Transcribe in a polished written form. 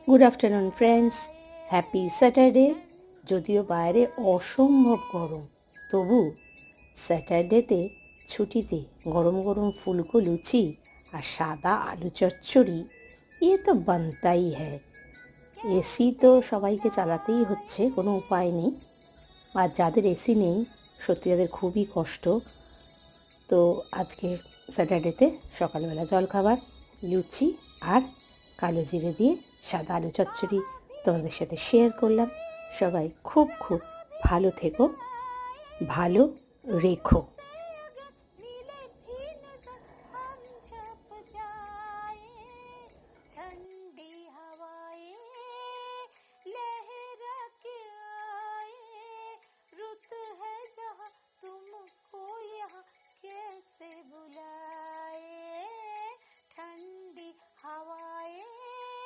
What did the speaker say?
Good afternoon friends, happy Saturday. যদিও বাইরে অসম্ভব গরম, তবু স্যাটারডেতে ছুটিতে গরম গরম ফুলকো লুচি আর সাদা আলু চচ্চড়ি, এ তো বানতাই হ্যায়। এসি তো সবাইকে চালাতেই হচ্ছে, কোনো উপায় নেই। আর যাদের এসি নেই, সত্যি তাদের খুবই কষ্ট। তো আজকে স্যাটারডেতে সকালবেলা জলখাবার লুচি আর কালো জিরে দিয়ে সাদা আলু চচ্চড়ি তোমাদের সাথে শেয়ার করলাম। সবাই খুব খুব ভালো থেকো, ভালো রেখো।